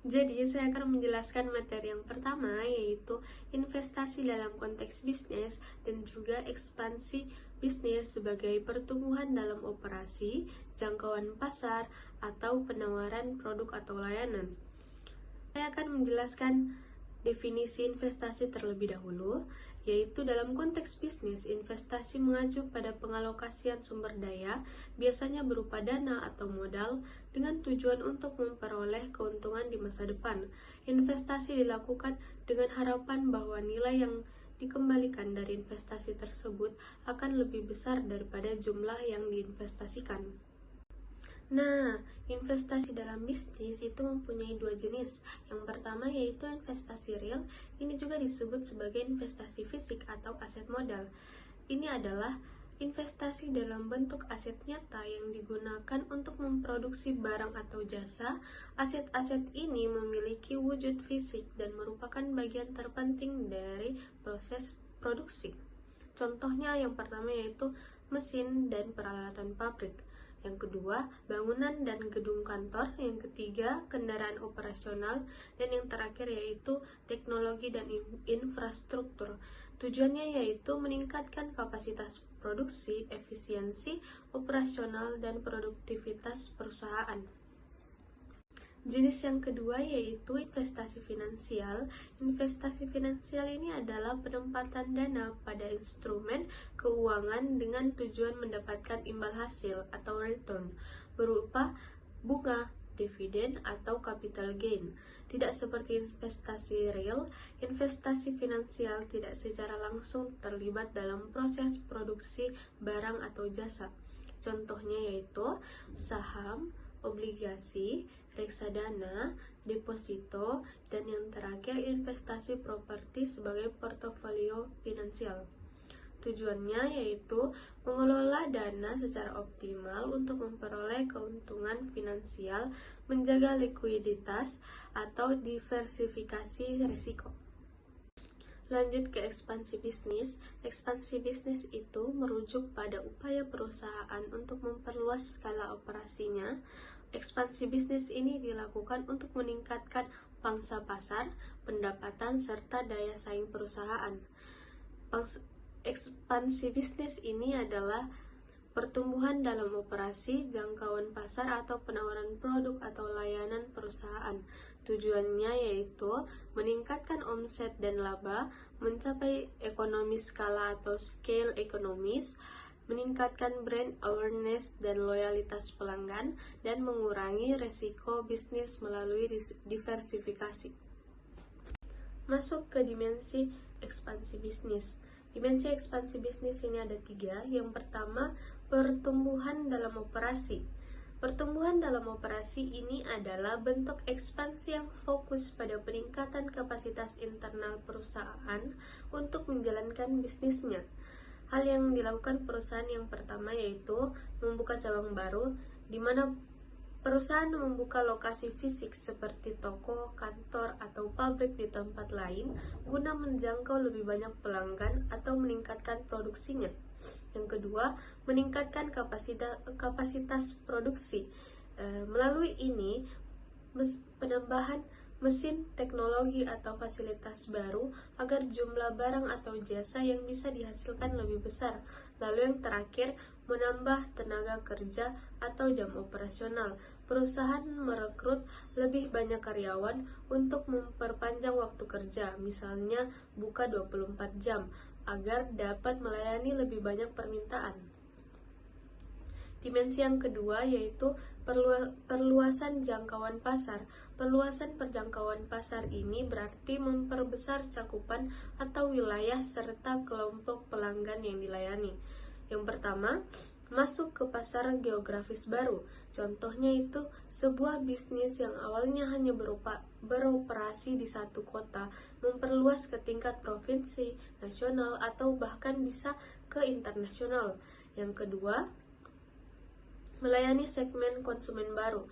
Jadi, saya akan menjelaskan materi yang pertama, yaitu investasi dalam konteks bisnis dan juga ekspansi bisnis sebagai pertumbuhan dalam operasi, jangkauan pasar, atau penawaran produk atau layanan. Saya akan menjelaskan definisi investasi terlebih dahulu, yaitu dalam konteks bisnis, investasi mengacu pada pengalokasian sumber daya, biasanya berupa dana atau modal, dengan tujuan untuk memperoleh keuntungan di masa depan. Investasi dilakukan dengan harapan bahwa nilai yang dikembalikan dari investasi tersebut akan lebih besar daripada jumlah yang diinvestasikan. Nah, investasi dalam bisnis itu mempunyai dua jenis. Yang pertama yaitu investasi real, ini juga disebut sebagai investasi fisik atau aset modal. Ini adalah investasi dalam bentuk aset nyata yang digunakan untuk memproduksi barang atau jasa. Aset-aset ini memiliki wujud fisik dan merupakan bagian terpenting dari proses produksi. Contohnya yang pertama yaitu mesin dan peralatan pabrik. Yang kedua, bangunan dan gedung kantor. Yang ketiga, kendaraan operasional. Dan yang terakhir yaitu teknologi dan infrastruktur. Tujuannya yaitu meningkatkan kapasitas produksi, efisiensi operasional, dan produktivitas perusahaan. Jenis yang kedua yaitu investasi finansial. Investasi finansial ini adalah penempatan dana pada instrumen keuangan dengan tujuan mendapatkan imbal hasil atau return berupa bunga, dividen, atau capital gain. Tidak seperti investasi real, investasi finansial tidak secara langsung terlibat dalam proses produksi barang atau jasa. Contohnya yaitu saham, obligasi, reksadana, deposito, dan yang terakhir investasi properti sebagai portofolio finansial. Tujuannya yaitu mengelola dana secara optimal untuk memperoleh keuntungan finansial, menjaga likuiditas, atau diversifikasi risiko. Lanjut ke ekspansi bisnis. Ekspansi bisnis itu merujuk pada upaya perusahaan untuk memperluas skala operasinya. Ekspansi bisnis ini dilakukan untuk meningkatkan pangsa pasar, pendapatan, serta daya saing perusahaan. Ekspansi bisnis ini adalah pertumbuhan dalam operasi, jangkauan pasar, atau penawaran produk atau layanan perusahaan. Tujuannya yaitu meningkatkan omset dan laba, mencapai ekonomi skala atau scale economies, meningkatkan brand awareness dan loyalitas pelanggan, dan mengurangi resiko bisnis melalui diversifikasi. Masuk ke dimensi ekspansi bisnis. Dimensi ekspansi bisnis ini ada 3. Yang pertama, pertumbuhan dalam operasi. Pertumbuhan dalam operasi ini adalah bentuk ekspansi yang fokus pada peningkatan kapasitas internal perusahaan untuk menjalankan bisnisnya. Hal yang dilakukan perusahaan yang pertama yaitu membuka cabang baru, di mana perusahaan membuka lokasi fisik seperti toko, kantor, atau pabrik di tempat lain guna menjangkau lebih banyak pelanggan atau meningkatkan produksinya. Yang kedua, meningkatkan kapasitas produksi. Melalui ini, penambahan mesin, teknologi, atau fasilitas baru agar jumlah barang atau jasa yang bisa dihasilkan lebih besar. Lalu yang terakhir, menambah tenaga kerja atau jam operasional. Perusahaan merekrut lebih banyak karyawan untuk memperpanjang waktu kerja, misalnya buka 24 jam, agar dapat melayani lebih banyak permintaan. Dimensi yang kedua yaitu perluasan jangkauan pasar. Perluasan perjangkauan pasar ini berarti memperbesar cakupan atau wilayah serta kelompok pelanggan yang dilayani. Yang pertama, masuk ke pasar geografis baru. Contohnya itu sebuah bisnis yang awalnya hanya beroperasi di satu kota, memperluas ke tingkat provinsi, nasional, atau bahkan bisa ke internasional. Yang kedua, melayani segmen konsumen baru,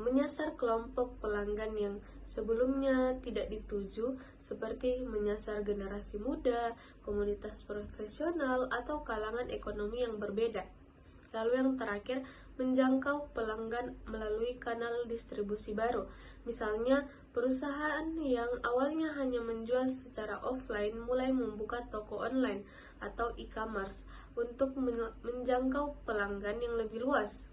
menyasar kelompok pelanggan yang sebelumnya tidak dituju, seperti menyasar generasi muda, komunitas profesional, atau kalangan ekonomi yang berbeda. Lalu yang terakhir, menjangkau pelanggan melalui kanal distribusi baru. Misalnya, perusahaan yang awalnya hanya menjual secara offline mulai membuka toko online atau e-commerce untuk menjangkau pelanggan yang lebih luas.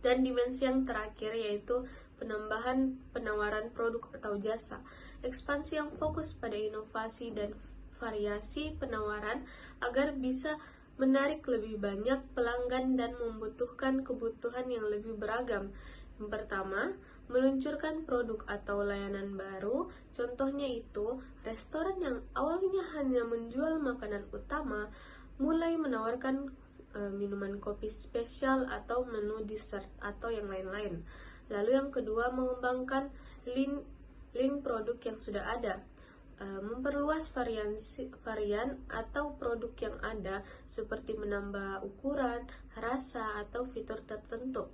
Dan dimensi yang terakhir yaitu penambahan penawaran produk atau jasa. Ekspansi yang fokus pada inovasi dan variasi penawaran agar bisa menarik lebih banyak pelanggan dan membutuhkan kebutuhan yang lebih beragam. Yang pertama, meluncurkan produk atau layanan baru. Contohnya itu, restoran yang awalnya hanya menjual makanan utama mulai menawarkan minuman kopi spesial atau menu dessert atau yang lain-lain. Lalu yang kedua, mengembangkan link produk yang sudah ada. Memperluas varian atau produk yang ada seperti menambah ukuran, rasa, atau fitur tertentu.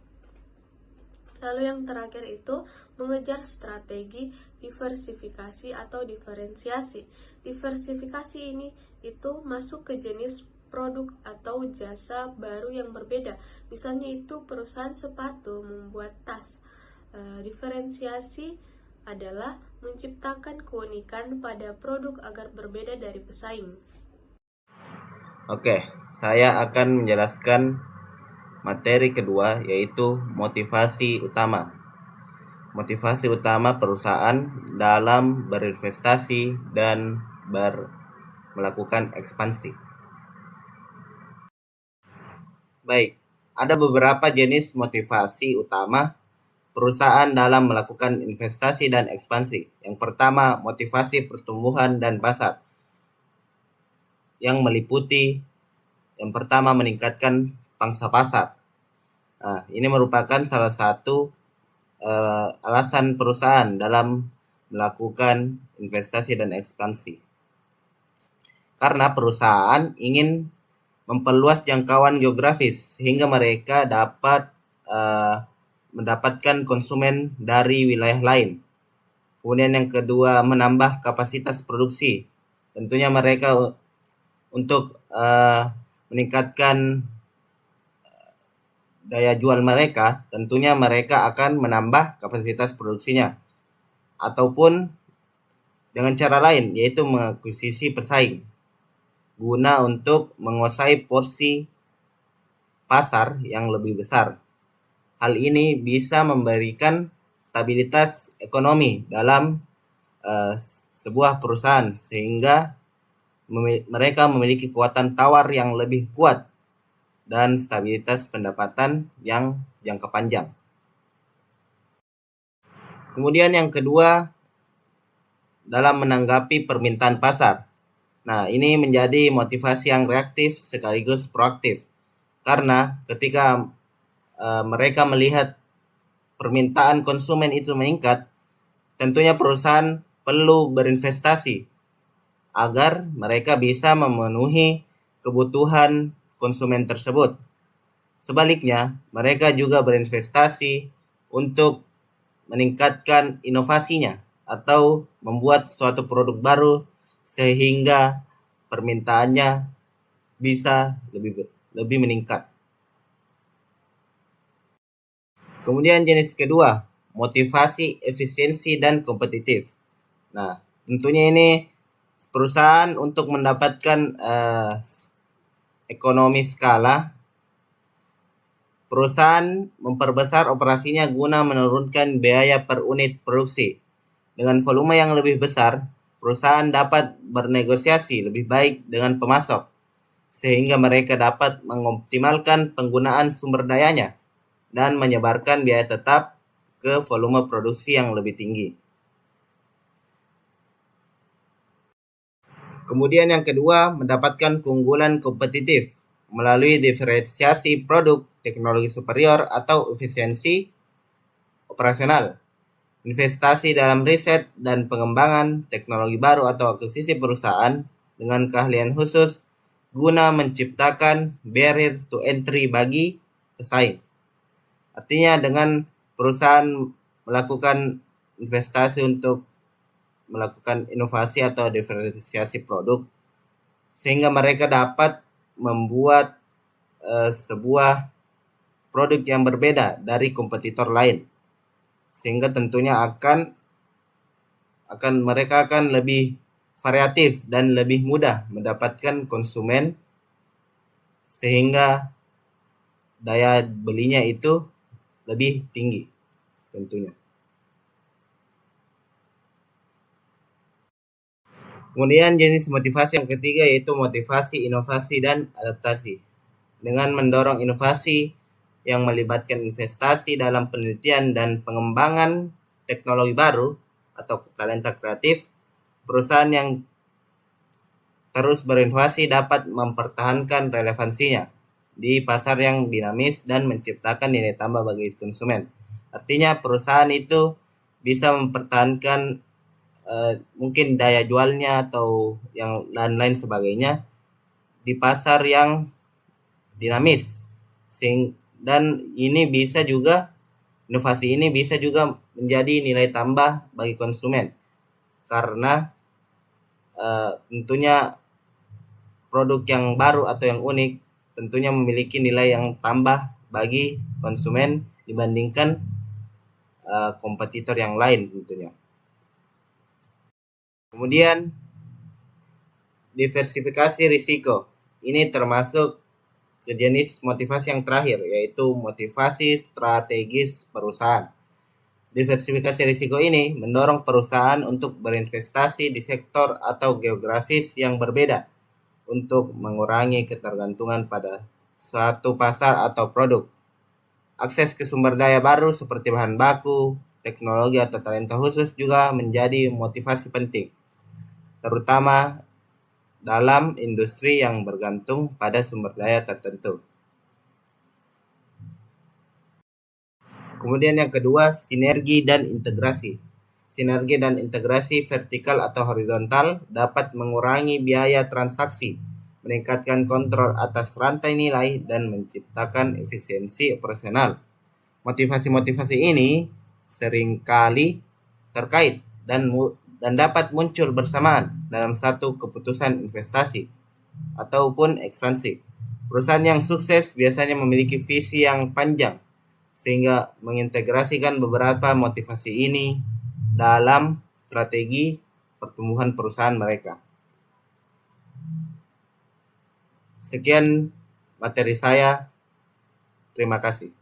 Lalu yang terakhir itu mengejar strategi diversifikasi atau diferensiasi. Diversifikasi ini itu masuk ke jenis produk atau jasa baru yang berbeda. Misalnya itu perusahaan sepatu membuat tas. Diferensiasi adalah menciptakan keunikan pada produk agar berbeda dari pesaing. Oke, saya akan menjelaskan materi kedua, yaitu motivasi utama. Motivasi utama perusahaan dalam berinvestasi dan melakukan ekspansi. Baik, ada beberapa jenis motivasi utama perusahaan dalam melakukan investasi dan ekspansi. Yang pertama, motivasi pertumbuhan dan pasar, yang meliputi yang pertama meningkatkan pangsa pasar. Nah, ini merupakan salah satu alasan perusahaan dalam melakukan investasi dan ekspansi. Karena perusahaan ingin memperluas jangkauan geografis sehingga mereka dapat mendapatkan konsumen dari wilayah lain. Kemudian yang kedua, menambah kapasitas produksi. Tentunya mereka untuk meningkatkan daya jual mereka, tentunya mereka akan menambah kapasitas produksinya. Ataupun dengan cara lain, yaitu mengakuisisi pesaing guna untuk menguasai porsi pasar yang lebih besar. Hal ini bisa memberikan stabilitas ekonomi dalam sebuah perusahaan sehingga mereka memiliki kekuatan tawar yang lebih kuat dan stabilitas pendapatan yang jangka panjang. Kemudian yang kedua, dalam menanggapi permintaan pasar. Nah, ini menjadi motivasi yang reaktif sekaligus proaktif. Karena ketika mereka melihat permintaan konsumen itu meningkat, tentunya perusahaan perlu berinvestasi agar mereka bisa memenuhi kebutuhan konsumen tersebut. Sebaliknya, mereka juga berinvestasi untuk meningkatkan inovasinya atau membuat suatu produk baru sehingga permintaannya bisa lebih meningkat. Kemudian jenis kedua, motivasi efisiensi dan kompetitif. Nah, tentunya ini perusahaan untuk mendapatkan ekonomi skala, perusahaan memperbesar operasinya guna menurunkan biaya per unit produksi. Dengan volume yang lebih besar, perusahaan dapat bernegosiasi lebih baik dengan pemasok, sehingga mereka dapat mengoptimalkan penggunaan sumber dayanya dan menyebarkan biaya tetap ke volume produksi yang lebih tinggi. Kemudian yang kedua, mendapatkan keunggulan kompetitif melalui diferensiasi produk, teknologi superior, atau efisiensi operasional. Investasi dalam riset dan pengembangan teknologi baru atau akuisisi perusahaan dengan keahlian khusus guna menciptakan barrier to entry bagi pesaing. Artinya dengan perusahaan melakukan investasi untuk melakukan inovasi atau diferensiasi produk, sehingga mereka dapat membuat sebuah produk yang berbeda dari kompetitor lain, sehingga tentunya mereka akan lebih variatif dan lebih mudah mendapatkan konsumen, sehingga daya belinya itu lebih tinggi tentunya. Kemudian jenis motivasi yang ketiga yaitu motivasi, inovasi, dan adaptasi. Dengan mendorong inovasi yang melibatkan investasi dalam penelitian dan pengembangan teknologi baru atau talenta kreatif, perusahaan yang terus berinovasi dapat mempertahankan relevansinya di pasar yang dinamis dan menciptakan nilai tambah bagi konsumen. Artinya perusahaan itu bisa mempertahankan mungkin daya jualnya atau yang lain-lain sebagainya di pasar yang dinamis, dan ini bisa juga, inovasi ini bisa juga menjadi nilai tambah bagi konsumen karena tentunya produk yang baru atau yang unik tentunya memiliki nilai yang tambah bagi konsumen dibandingkan kompetitor yang lain tentunya. Kemudian diversifikasi risiko. Ini termasuk jenis motivasi yang terakhir, yaitu motivasi strategis perusahaan. Diversifikasi risiko ini mendorong perusahaan untuk berinvestasi di sektor atau geografis yang berbeda untuk mengurangi ketergantungan pada satu pasar atau produk. Akses ke sumber daya baru seperti bahan baku, teknologi atau talenta khusus juga menjadi motivasi penting, terutama dalam industri yang bergantung pada sumber daya tertentu. Kemudian yang kedua, sinergi dan integrasi. Sinergi dan integrasi vertikal atau horizontal dapat mengurangi biaya transaksi, meningkatkan kontrol atas rantai nilai, dan menciptakan efisiensi operasional. Motivasi-motivasi ini seringkali terkait dan dapat muncul bersamaan dalam satu keputusan investasi ataupun ekspansi. Perusahaan yang sukses biasanya memiliki visi yang panjang, sehingga mengintegrasikan beberapa motivasi ini dalam strategi pertumbuhan perusahaan mereka. Sekian materi saya. Terima kasih.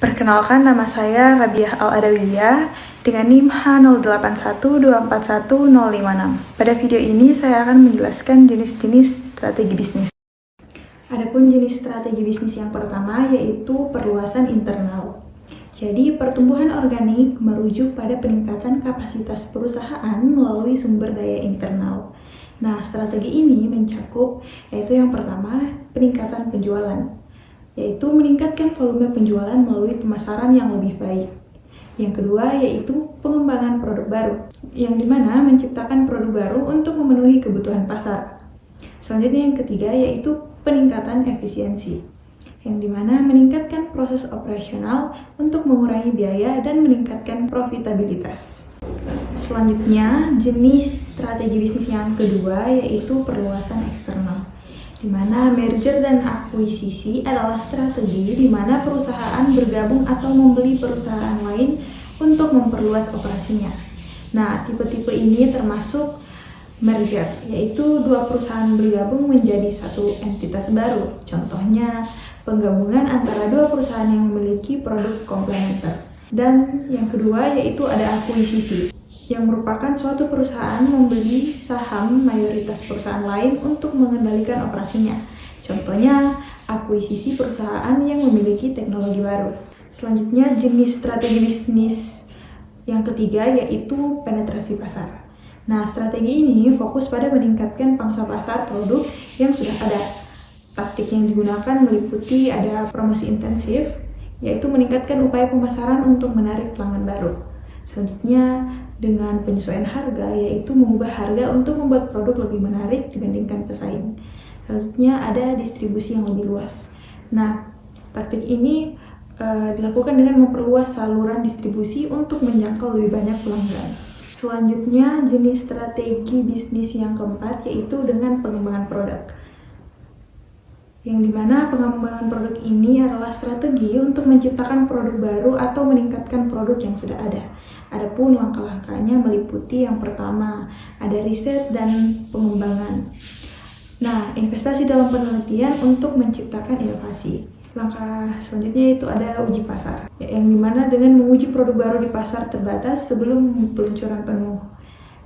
Perkenalkan, nama saya Rabiah Al-Adawiyah dengan NIM H081241241056. Pada video ini saya akan menjelaskan jenis-jenis strategi bisnis. Adapun jenis strategi bisnis yang pertama yaitu perluasan internal. Jadi pertumbuhan organik merujuk pada peningkatan kapasitas perusahaan melalui sumber daya internal. Nah, strategi ini mencakup yaitu yang pertama peningkatan penjualan, yaitu meningkatkan volume penjualan melalui pemasaran yang lebih baik. Yang kedua yaitu pengembangan produk baru, yang dimana menciptakan produk baru untuk memenuhi kebutuhan pasar. Selanjutnya yang ketiga yaitu peningkatan efisiensi, yang dimana meningkatkan proses operasional untuk mengurangi biaya dan meningkatkan profitabilitas. Selanjutnya jenis strategi bisnis yang kedua yaitu perluasan eksternal, di mana merger dan akuisisi adalah strategi di mana perusahaan bergabung atau membeli perusahaan lain untuk memperluas operasinya. Nah, tipe-tipe ini termasuk merger, yaitu dua perusahaan bergabung menjadi satu entitas baru. Contohnya, penggabungan antara dua perusahaan yang memiliki produk komplementer. Dan yang kedua yaitu ada akuisisi, yang merupakan suatu perusahaan membeli saham mayoritas perusahaan lain untuk mengendalikan operasinya. Contohnya, akuisisi perusahaan yang memiliki teknologi baru. Selanjutnya, jenis strategi bisnis yang ketiga yaitu penetrasi pasar. Nah, strategi ini fokus pada meningkatkan pangsa pasar produk yang sudah ada. Taktik yang digunakan meliputi ada promosi intensif, yaitu meningkatkan upaya pemasaran untuk menarik pelanggan baru. Selanjutnya, dengan penyesuaian harga, yaitu mengubah harga untuk membuat produk lebih menarik dibandingkan pesaing. Selanjutnya ada distribusi yang lebih luas. Nah, taktik ini dilakukan dengan memperluas saluran distribusi untuk menjangkau lebih banyak pelanggan. Selanjutnya, jenis strategi bisnis yang keempat yaitu dengan pengembangan produk. yang dimana pengembangan produk ini adalah strategi untuk menciptakan produk baru atau meningkatkan produk yang sudah ada. Adapun langkah-langkahnya meliputi yang pertama, ada riset dan pengembangan. Nah, investasi dalam penelitian untuk menciptakan inovasi. Langkah selanjutnya itu ada uji pasar, yang dimana dengan menguji produk baru di pasar terbatas sebelum peluncuran penuh.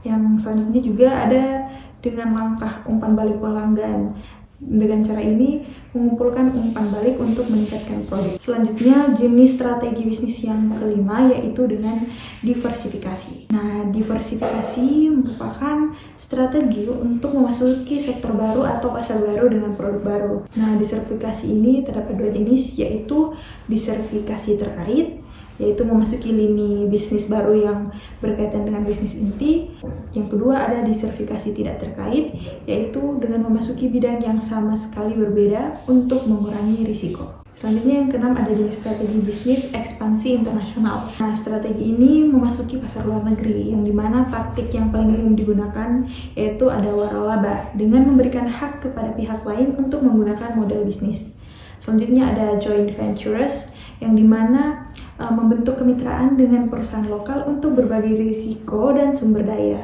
Yang selanjutnya juga ada dengan langkah umpan balik pelanggan. Dengan cara ini mengumpulkan umpan balik untuk meningkatkan produk. Selanjutnya jenis strategi bisnis yang kelima yaitu dengan diversifikasi. Nah, diversifikasi merupakan strategi untuk memasuki sektor baru atau pasar baru dengan produk baru. Nah, diversifikasi ini terdapat dua jenis yaitu diversifikasi terkait, yaitu memasuki lini bisnis baru yang berkaitan dengan bisnis inti. Yang kedua ada diversifikasi tidak terkait, yaitu dengan memasuki bidang yang sama sekali berbeda untuk mengurangi risiko. Selanjutnya yang keenam ada jenis strategi bisnis ekspansi internasional. Nah, strategi ini memasuki pasar luar negeri, yang dimana taktik yang paling umum digunakan yaitu ada waralaba, dengan memberikan hak kepada pihak lain untuk menggunakan model bisnis. Selanjutnya ada joint ventures, yang dimana membentuk kemitraan dengan perusahaan lokal untuk berbagi risiko dan sumber daya.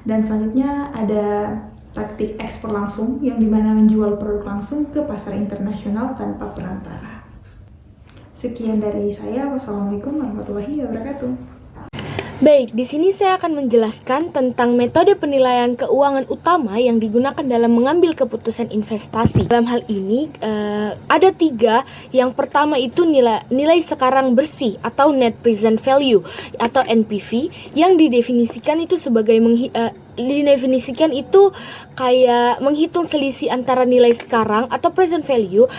Dan selanjutnya ada taktik ekspor langsung, yang dimana menjual produk langsung ke pasar internasional tanpa perantara. Sekian dari saya. Wassalamualaikum warahmatullahi wabarakatuh. Baik, di sini saya akan menjelaskan tentang metode penilaian keuangan utama yang digunakan dalam mengambil keputusan investasi. Dalam hal ini ada 3. Yang pertama itu nilai sekarang bersih atau net present value atau NPV, yang didefinisikan itu sebagai kayak menghitung selisih antara nilai sekarang atau present value,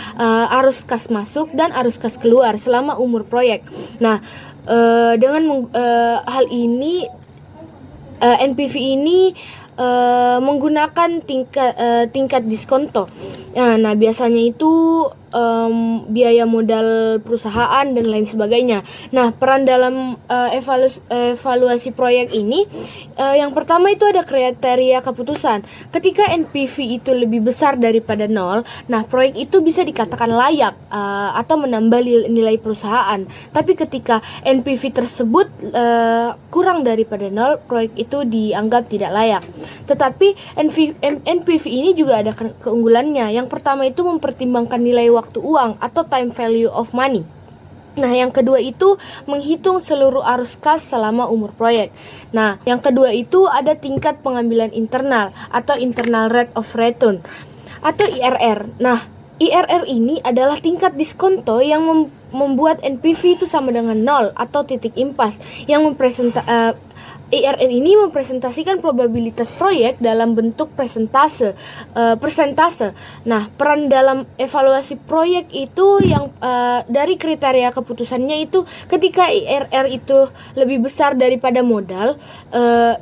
arus kas masuk dan arus kas keluar selama umur proyek. Nah, dengan hal ini NPV ini menggunakan tingkat diskonto. Nah, biasanya itu biaya modal perusahaan dan lain sebagainya. Nah, peran dalam evaluasi proyek ini, yang pertama itu ada kriteria keputusan. Ketika NPV itu lebih besar daripada 0, nah proyek itu bisa dikatakan layak atau menambah nilai perusahaan. Tapi ketika NPV tersebut kurang daripada 0, proyek itu dianggap tidak layak. Tetapi NPV ini juga ada keunggulannya. Yang pertama itu mempertimbangkan nilai waktu uang atau time value of money. Nah, yang kedua itu menghitung seluruh arus kas selama umur proyek. Nah, yang kedua itu ada tingkat pengambilan internal atau internal rate of return atau IRR. Nah, IRR ini adalah tingkat diskonto yang membuat NPV itu sama dengan 0 atau titik impas, yang IRR ini mempresentasikan probabilitas proyek dalam bentuk persentase. Nah, peran dalam evaluasi proyek itu yang dari kriteria keputusannya itu ketika IRR itu lebih besar daripada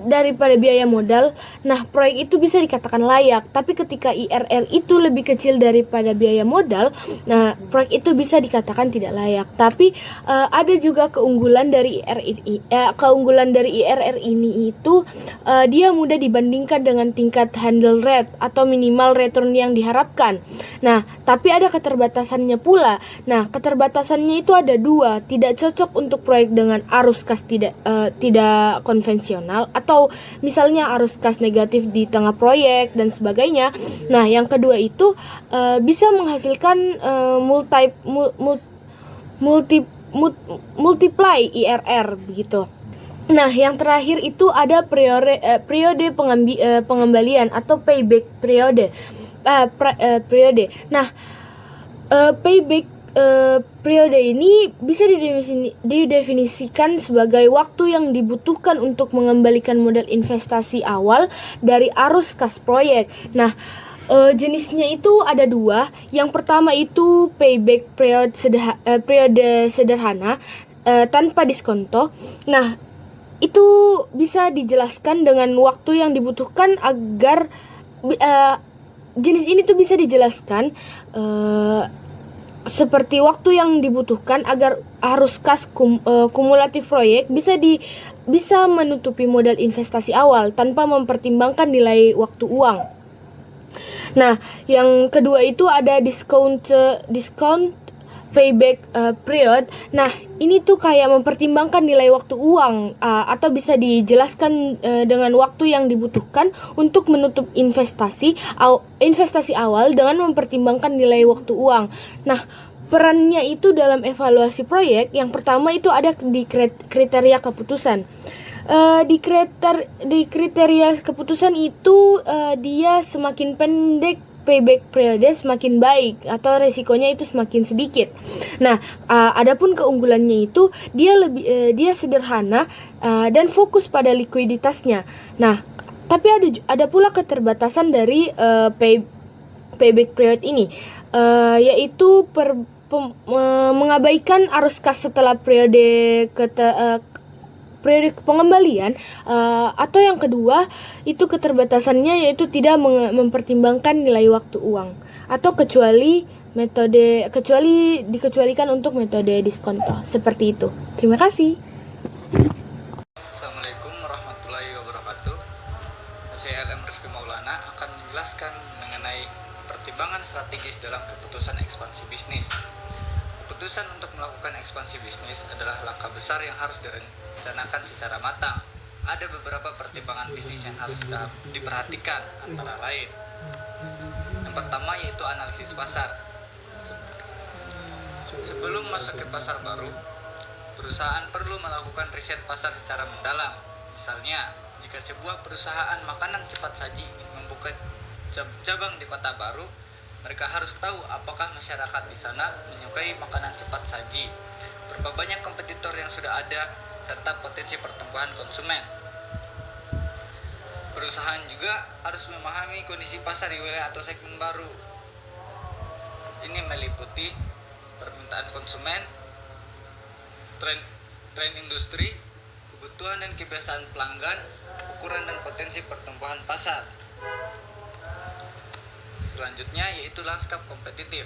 daripada biaya modal, nah proyek itu bisa dikatakan layak. Tapi ketika IRR itu lebih kecil daripada biaya modal, nah proyek itu bisa dikatakan tidak layak. Tapi ada juga keunggulan dari IRR ini itu dia mudah dibandingkan dengan tingkat handle rate atau minimal return yang diharapkan. Nah, tapi ada keterbatasannya pula. Nah, keterbatasannya itu ada 2, tidak cocok untuk proyek dengan arus kas tidak konvensional, atau misalnya arus kas negatif di tengah proyek dan sebagainya. Nah, yang kedua itu bisa menghasilkan multiply IRR begitu. Nah, yang terakhir itu ada periode pengembalian atau payback periode. Nah, payback periode ini bisa didefinisikan sebagai waktu yang dibutuhkan untuk mengembalikan modal investasi awal dari arus kas proyek. Nah, jenisnya itu ada 2. Yang pertama itu payback periode sederhana tanpa diskonto. Nah, itu bisa dijelaskan dengan waktu yang dibutuhkan agar jenis ini tuh bisa dijelaskan seperti waktu yang dibutuhkan agar arus kas kumulatif proyek bisa menutupi modal investasi awal tanpa mempertimbangkan nilai waktu uang. Nah, yang kedua itu ada discount payback period. Nah, ini tuh kayak mempertimbangkan nilai waktu uang atau bisa dijelaskan dengan waktu yang dibutuhkan untuk menutup investasi awal dengan mempertimbangkan nilai waktu uang. Nah, perannya itu dalam evaluasi proyek, yang pertama itu ada di kriteria keputusan. Di kriteria keputusan itu dia semakin pendek payback period semakin baik atau resikonya itu semakin sedikit. Nah, adapun keunggulannya itu dia sederhana dan fokus pada likuiditasnya. Nah, tapi ada pula keterbatasan dari payback period ini, yaitu mengabaikan arus kas setelah periode pengembalian, atau yang kedua itu keterbatasannya yaitu tidak mempertimbangkan nilai waktu uang atau dikecualikan untuk metode diskonto seperti itu. Terima kasih. Assalamualaikum warahmatullahi wabarakatuh. Saya LM Rifki Maulana akan menjelaskan mengenai pertimbangan strategis dalam keputusan ekspansi bisnis. Keputusan untuk melakukan ekspansi bisnis adalah langkah besar yang harus direncanakan secara matang. Ada beberapa pertimbangan bisnis yang harus diperhatikan, antara lain. Yang pertama yaitu analisis pasar. Sebelum masuk ke pasar baru, perusahaan perlu melakukan riset pasar secara mendalam. Misalnya, jika sebuah perusahaan makanan cepat saji membuka cabang di kota baru, mereka harus tahu apakah masyarakat di sana menyukai makanan cepat saji, berapa banyak kompetitor yang sudah ada, serta potensi pertumbuhan konsumen. Perusahaan juga harus memahami kondisi pasar di wilayah atau segmen baru. Ini meliputi permintaan konsumen, tren industri, kebutuhan dan kebiasaan pelanggan, ukuran dan potensi pertumbuhan pasar. Selanjutnya yaitu lanskap kompetitif.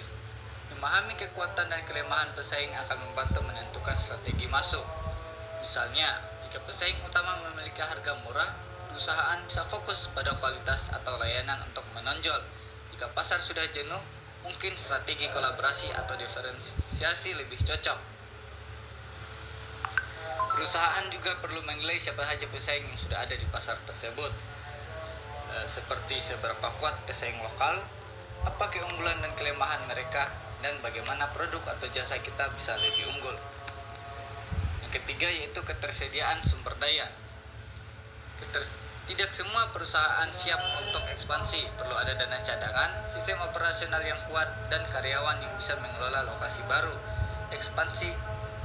Memahami kekuatan dan kelemahan pesaing akan membantu menentukan strategi masuk. Misalnya, jika pesaing utama memiliki harga murah, perusahaan bisa fokus pada kualitas atau layanan untuk menonjol. Jika pasar sudah jenuh, mungkin strategi kolaborasi atau diferensiasi lebih cocok. Perusahaan juga perlu menilai siapa saja pesaing yang sudah ada di pasar tersebut, seperti seberapa kuat pesaing lokal, apa keunggulan dan kelemahan mereka, dan bagaimana produk atau jasa kita bisa lebih unggul. Yang ketiga yaitu ketersediaan sumber daya. Tidak semua perusahaan siap untuk ekspansi, perlu ada dana cadangan, sistem operasional yang kuat, dan karyawan yang bisa mengelola lokasi baru. Ekspansi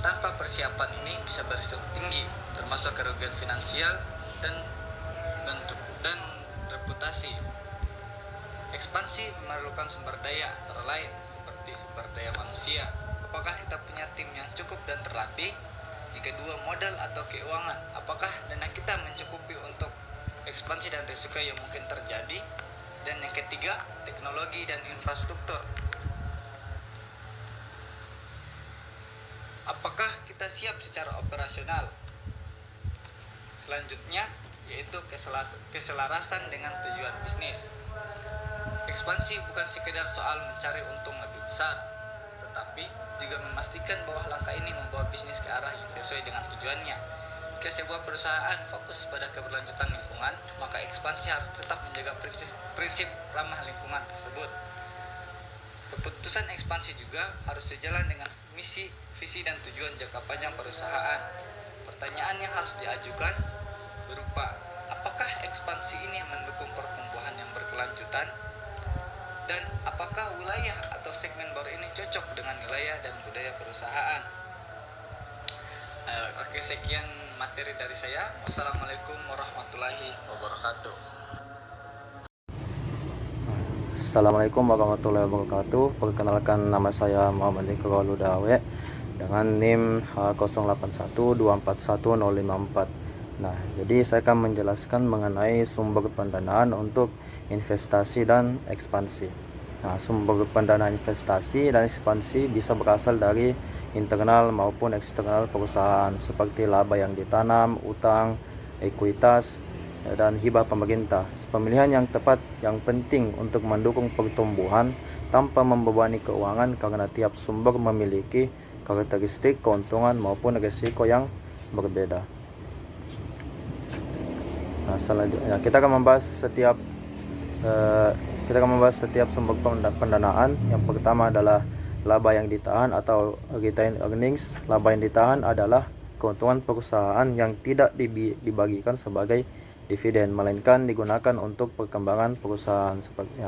tanpa persiapan ini bisa berisiko tinggi, termasuk kerugian finansial dan reputasi. Ekspansi memerlukan sumber daya, antara lain seperti sumber daya manusia. Apakah kita punya tim yang cukup dan terlatih? Yang kedua, modal atau keuangan. Apakah dana kita mencukupi untuk ekspansi dan risiko yang mungkin terjadi? Dan yang ketiga, teknologi dan infrastruktur. Apakah kita siap secara operasional? Selanjutnya yaitu keselarasan dengan tujuan bisnis. Ekspansi bukan sekedar soal mencari untung lebih besar, tetapi juga memastikan bahwa langkah ini membawa bisnis ke arah yang sesuai dengan tujuannya. Jika sebuah perusahaan fokus pada keberlanjutan lingkungan, maka ekspansi harus tetap menjaga prinsip ramah lingkungan tersebut. Keputusan ekspansi juga harus sejalan dengan misi, visi, dan tujuan jangka panjang perusahaan. Pertanyaan yang harus diajukan berupa, apakah ekspansi ini mendukung pertumbuhan yang berkelanjutan? Dan apakah wilayah atau segmen baru ini cocok dengan wilayah dan budaya perusahaan? Oke, sekian materi dari saya. Wassalamualaikum warahmatullahi wabarakatuh. Assalamualaikum warahmatullahi wabarakatuh. Perkenalkan, nama saya Muhammad Iqrol Hudawe dengan NIM H0812411054. Nah, jadi saya akan menjelaskan mengenai sumber pendanaan untuk investasi dan ekspansi. Nah, sumber pendanaan investasi dan ekspansi bisa berasal dari internal maupun eksternal perusahaan, seperti laba yang ditanam, utang, ekuitas, dan hibah pemerintah. Pemilihan yang tepat yang penting untuk mendukung pertumbuhan tanpa membebani keuangan karena tiap sumber memiliki karakteristik, keuntungan maupun risiko yang berbeda. Nah, selanjutnya kita akan membahas setiap sumber pendanaan. Yang pertama adalah laba yang ditahan atau retained earnings. Laba yang ditahan adalah keuntungan perusahaan yang tidak dibagikan sebagai dividen, melainkan digunakan untuk perkembangan perusahaan.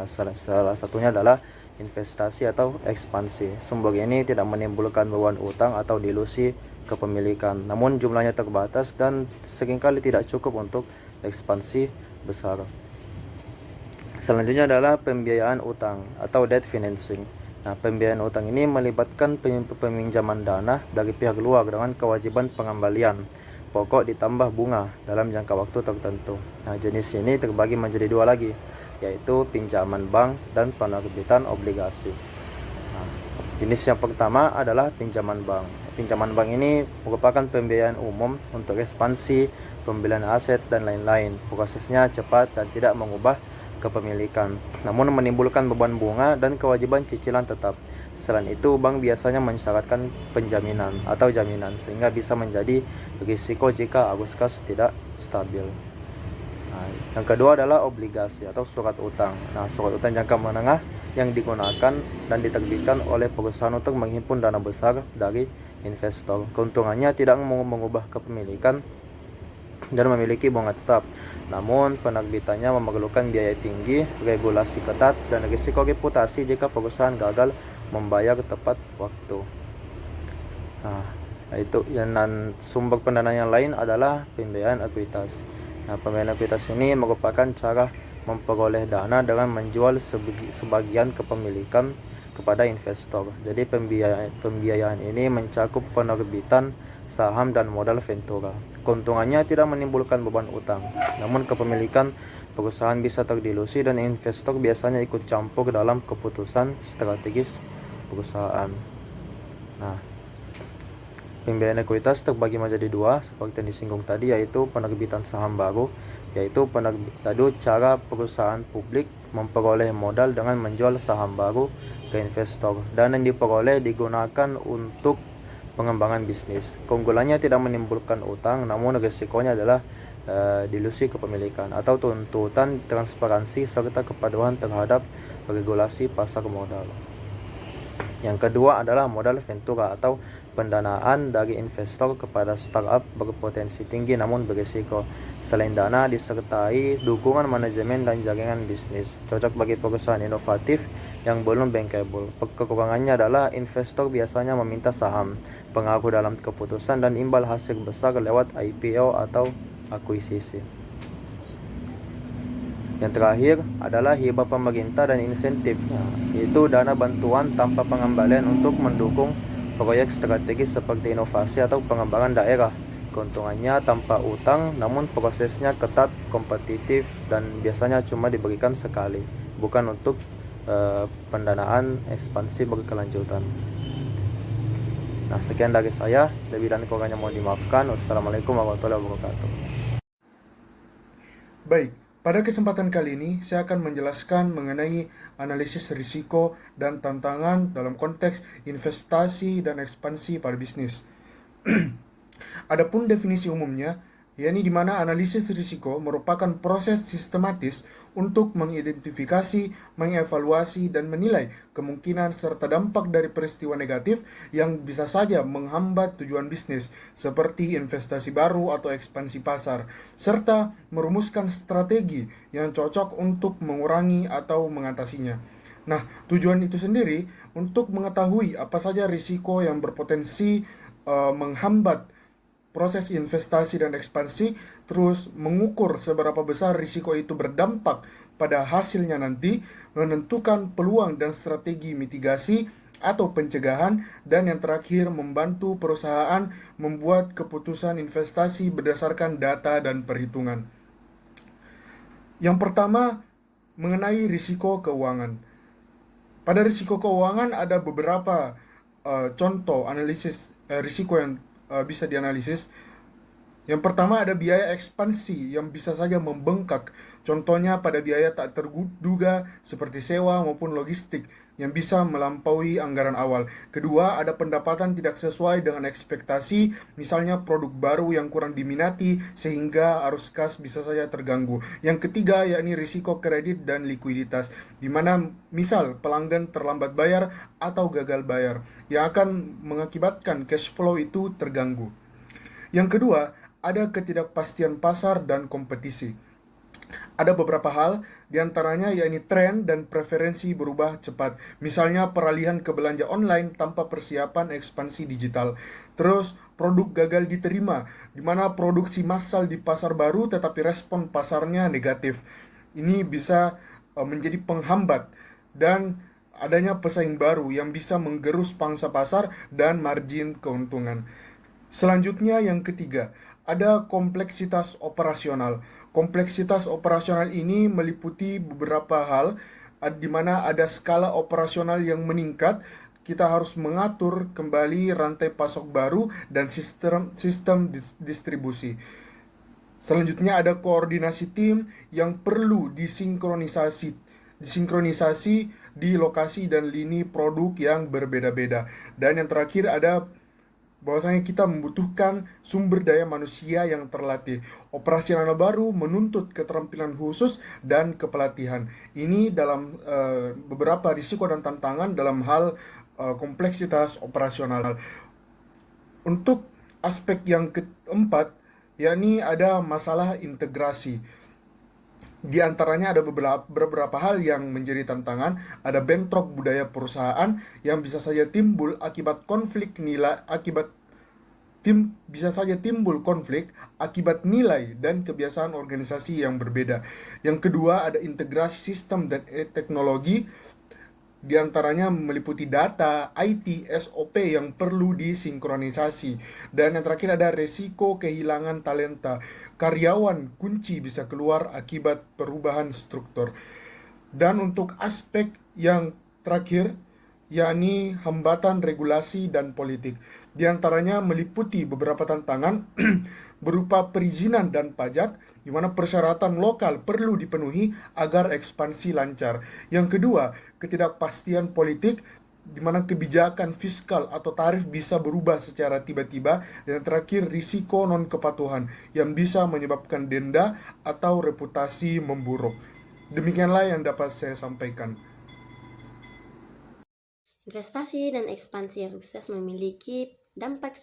Salah satunya adalah investasi atau ekspansi. Sumber ini tidak menimbulkan beban utang atau dilusi kepemilikan, namun jumlahnya terbatas dan seringkali tidak cukup untuk ekspansi besar. Selanjutnya adalah pembiayaan utang atau debt financing. Nah, pembiayaan utang ini melibatkan peminjaman dana dari pihak luar dengan kewajiban pengembalian pokok ditambah bunga dalam jangka waktu tertentu. Nah, jenis ini terbagi menjadi dua lagi, yaitu pinjaman bank dan penerbitan obligasi. Nah, jenis yang pertama adalah pinjaman bank. Pinjaman bank ini merupakan pembiayaan umum untuk ekspansi, pembelian aset, dan lain-lain. Prosesnya cepat dan tidak mengubah kepemilikan, namun menimbulkan beban bunga dan kewajiban cicilan tetap. Selain itu, bank biasanya mensyaratkan penjaminan atau jaminan sehingga bisa menjadi risiko jika arus kas tidak stabil. Nah, yang kedua adalah obligasi atau surat utang. Nah, surat utang jangka menengah yang digunakan dan diterbitkan oleh perusahaan untuk menghimpun dana besar dari investor. Keuntungannya tidak mengubah kepemilikan dan memiliki bunga tetap. Namun, penerbitannya memerlukan biaya tinggi, regulasi ketat, dan risiko reputasi jika perusahaan gagal membayar tepat waktu. Nah, itu dan sumber pendanaan yang lain adalah pembiayaan ekuitas. Nah, pembiayaan ekuitas ini merupakan cara memperoleh dana dengan menjual sebagian kepemilikan kepada investor. Jadi pembiayaan ini mencakup penerbitan saham dan modal ventura. Keuntungannya tidak menimbulkan beban utang, namun kepemilikan perusahaan bisa terdilusi dan investor biasanya ikut campur dalam keputusan strategis perusahaan. Nah, pembiayaan ekuitas terbagi menjadi dua seperti yang disinggung tadi, yaitu penerbitan saham baru, yaitu cara perusahaan publik memperoleh modal dengan menjual saham baru ke investor. Dana yang diperoleh digunakan untuk pengembangan bisnis. Keunggulannya tidak menimbulkan utang, namun risikonya adalah dilusi kepemilikan atau tuntutan transparansi serta kepatuhan terhadap regulasi pasar modal. Yang kedua adalah modal ventura atau pendanaan dari investor kepada startup berpotensi tinggi namun berisiko. Selain dana, disertai dukungan manajemen dan jaringan bisnis. Cocok bagi perusahaan inovatif yang belum bankable. Kekurangannya adalah investor biasanya meminta saham, pengaruh dalam keputusan, dan imbal hasil besar lewat IPO atau akuisisi. Yang terakhir adalah hibah pemerintah dan insentif, yaitu dana bantuan tanpa pengembalian untuk mendukung proyek strategis seperti inovasi atau pengembangan daerah. Keuntungannya tanpa utang, namun prosesnya ketat, kompetitif, dan biasanya cuma diberikan sekali, bukan untuk pendanaan ekspansi berkelanjutan. Nah, sekian dari saya. Lebih dan kurangnya mohon dimaafkan. Wassalamualaikum warahmatullahi wabarakatuh. Baik, pada kesempatan kali ini saya akan menjelaskan mengenai analisis risiko dan tantangan dalam konteks investasi dan ekspansi pada bisnis. Adapun definisi umumnya, yakni di mana analisis risiko merupakan proses sistematis untuk mengidentifikasi, mengevaluasi, dan menilai kemungkinan serta dampak dari peristiwa negatif yang bisa saja menghambat tujuan bisnis, seperti investasi baru atau ekspansi pasar, serta merumuskan strategi yang cocok untuk mengurangi atau mengatasinya. Nah, tujuan itu sendiri untuk mengetahui apa saja risiko yang berpotensi menghambat proses investasi dan ekspansi, terus mengukur seberapa besar risiko itu berdampak pada hasilnya nanti, menentukan peluang dan strategi mitigasi atau pencegahan, dan yang terakhir membantu perusahaan membuat keputusan investasi berdasarkan data dan perhitungan. Yang pertama, mengenai risiko keuangan. Pada risiko keuangan ada beberapa contoh analisis risiko yang bisa dianalisis. Yang pertama ada biaya ekspansi yang bisa saja membengkak. Contohnya pada biaya tak terduga seperti sewa maupun logistik yang bisa melampaui anggaran awal. Kedua, ada pendapatan tidak sesuai dengan ekspektasi, misalnya produk baru yang kurang diminati sehingga arus kas bisa saja terganggu. Yang ketiga, yakni risiko kredit dan likuiditas, di mana misal pelanggan terlambat bayar atau gagal bayar, yang akan mengakibatkan cash flow itu terganggu. Yang kedua, ada ketidakpastian pasar dan kompetisi. Ada beberapa hal, diantaranya yakni tren dan preferensi berubah cepat. Misalnya peralihan ke belanja online tanpa persiapan ekspansi digital. Terus produk gagal diterima, di mana produksi massal di pasar baru tetapi respon pasarnya negatif. Ini bisa menjadi penghambat dan adanya pesaing baru yang bisa menggerus pangsa pasar dan margin keuntungan. Selanjutnya yang ketiga, ada kompleksitas operasional. Kompleksitas operasional ini meliputi beberapa hal, di mana ada skala operasional yang meningkat. Kita harus mengatur kembali rantai pasok baru dan sistem distribusi. Selanjutnya ada koordinasi tim yang perlu disinkronisasi di lokasi dan lini produk yang berbeda-beda. Dan yang terakhir ada bahwasanya kita membutuhkan sumber daya manusia yang terlatih. Operasional baru menuntut keterampilan khusus dan kepelatihan. Ini dalam beberapa risiko dan tantangan dalam hal kompleksitas operasional. Untuk aspek yang keempat, yakni ada masalah integrasi. Di antaranya ada beberapa hal yang menjadi tantangan. Ada bentrok budaya perusahaan yang bisa saja timbul akibat konflik nilai, bisa saja timbul konflik akibat nilai dan kebiasaan organisasi yang berbeda. Yang kedua ada integrasi sistem dan teknologi. Di antaranya meliputi data, IT, SOP yang perlu disinkronisasi. Dan yang terakhir ada resiko kehilangan talenta. Karyawan kunci bisa keluar akibat perubahan struktur. Dan untuk aspek yang terakhir, yakni hambatan regulasi dan politik. Di antaranya meliputi beberapa tantangan berupa perizinan dan pajak, di mana persyaratan lokal perlu dipenuhi agar ekspansi lancar. Yang kedua, ketidakpastian politik, di mana kebijakan fiskal atau tarif bisa berubah secara tiba-tiba. Dan terakhir, risiko non-kepatuhan yang bisa menyebabkan denda atau reputasi memburuk. Demikianlah yang dapat saya sampaikan. Investasi dan ekspansi yang sukses memiliki dampak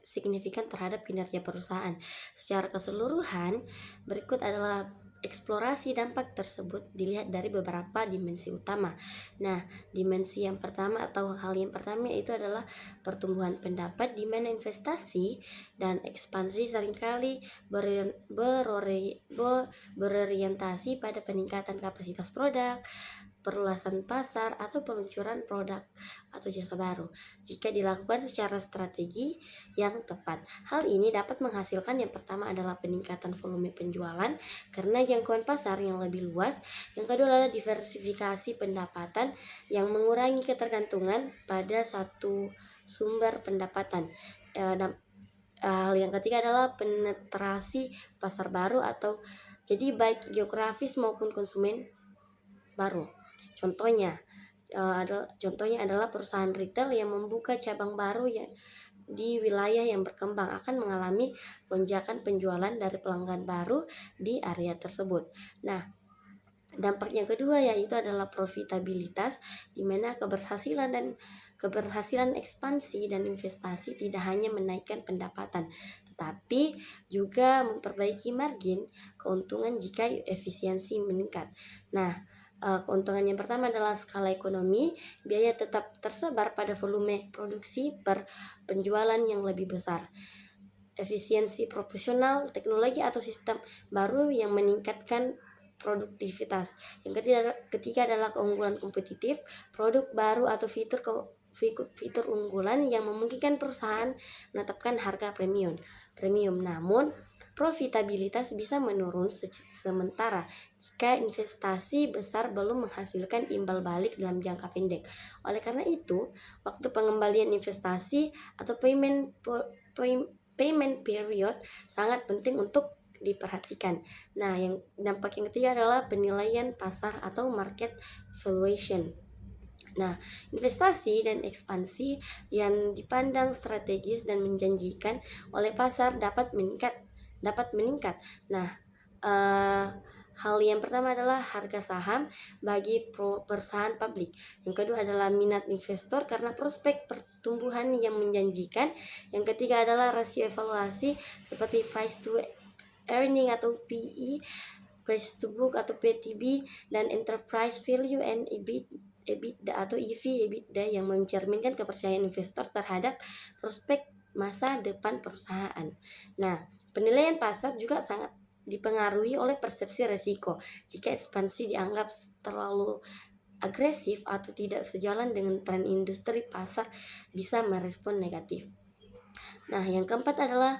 signifikan terhadap kinerja perusahaan. Secara keseluruhan, berikut adalah eksplorasi dampak tersebut dilihat dari beberapa dimensi utama. Nah, dimensi yang pertama atau hal yang pertama itu adalah pertumbuhan pendapat, di mana investasi dan ekspansi seringkali berorientasi pada peningkatan kapasitas produk, perluasan pasar, atau peluncuran produk atau jasa baru. Jika dilakukan secara strategi yang tepat, hal ini dapat menghasilkan yang pertama adalah peningkatan volume penjualan karena jangkauan pasar yang lebih luas. Yang kedua adalah diversifikasi pendapatan yang mengurangi ketergantungan pada satu sumber pendapatan. Hal yang ketiga adalah penetrasi pasar baru atau jadi baik geografis maupun konsumen baru. Contohnya adalah perusahaan retail yang membuka cabang baru di wilayah yang berkembang akan mengalami lonjakan penjualan dari pelanggan baru di area tersebut. Nah, dampak yang kedua yaitu adalah profitabilitas, di mana keberhasilan ekspansi dan investasi tidak hanya menaikkan pendapatan, tetapi juga memperbaiki margin keuntungan jika efisiensi meningkat. Nah, keuntungan yang pertama adalah skala ekonomi, biaya tetap tersebar pada volume produksi per penjualan yang lebih besar. Efisiensi proporsional, teknologi atau sistem baru yang meningkatkan produktivitas. Yang ketiga adalah keunggulan kompetitif, produk baru atau fitur unggulan yang memungkinkan perusahaan menetapkan harga premium. Namun, profitabilitas bisa menurun sementara jika investasi besar belum menghasilkan imbal balik dalam jangka pendek. Oleh karena itu, waktu pengembalian investasi atau payment payment period sangat penting untuk diperhatikan. Nah, yang dampak yang ketiga adalah penilaian pasar atau market valuation. Nah, investasi dan ekspansi yang dipandang strategis dan menjanjikan oleh pasar dapat meningkat. Nah, hal yang pertama adalah harga saham bagi perusahaan publik. Yang kedua adalah minat investor karena prospek pertumbuhan yang menjanjikan. Yang ketiga adalah rasio evaluasi seperti price to earning atau PE, price to book atau PTB, dan enterprise value and EBITDA atau EV/EBITDA yang mencerminkan kepercayaan investor terhadap prospek masa depan perusahaan. Nah, penilaian pasar juga sangat dipengaruhi oleh persepsi resiko. Jika ekspansi dianggap terlalu agresif atau tidak sejalan dengan tren industri, pasar bisa merespon negatif. Nah, yang keempat adalah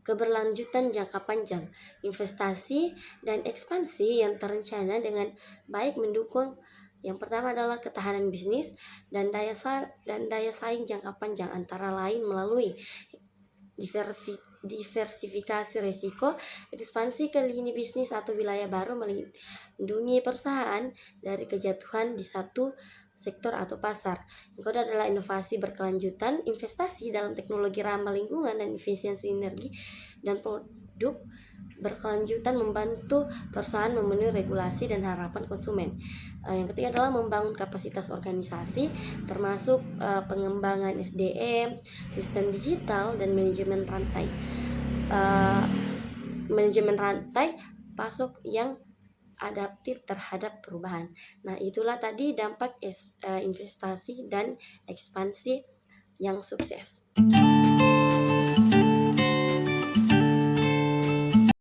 keberlanjutan jangka panjang. Investasi dan ekspansi yang terencana dengan baik mendukung yang pertama adalah ketahanan bisnis dan daya saing jangka panjang, antara lain melalui diversifikasi risiko, ekspansi ke lini bisnis atau wilayah baru, melindungi perusahaan dari kejatuhan di satu sektor atau pasar. Yang kedua adalah inovasi berkelanjutan, investasi dalam teknologi ramah lingkungan dan efisiensi energi dan produk berkelanjutan membantu perusahaan memenuhi regulasi dan harapan konsumen. Yang ketiga adalah membangun kapasitas organisasi, termasuk pengembangan SDM, sistem digital, dan manajemen rantai pasok yang adaptif terhadap perubahan. Nah, itulah tadi dampak investasi dan ekspansi yang sukses.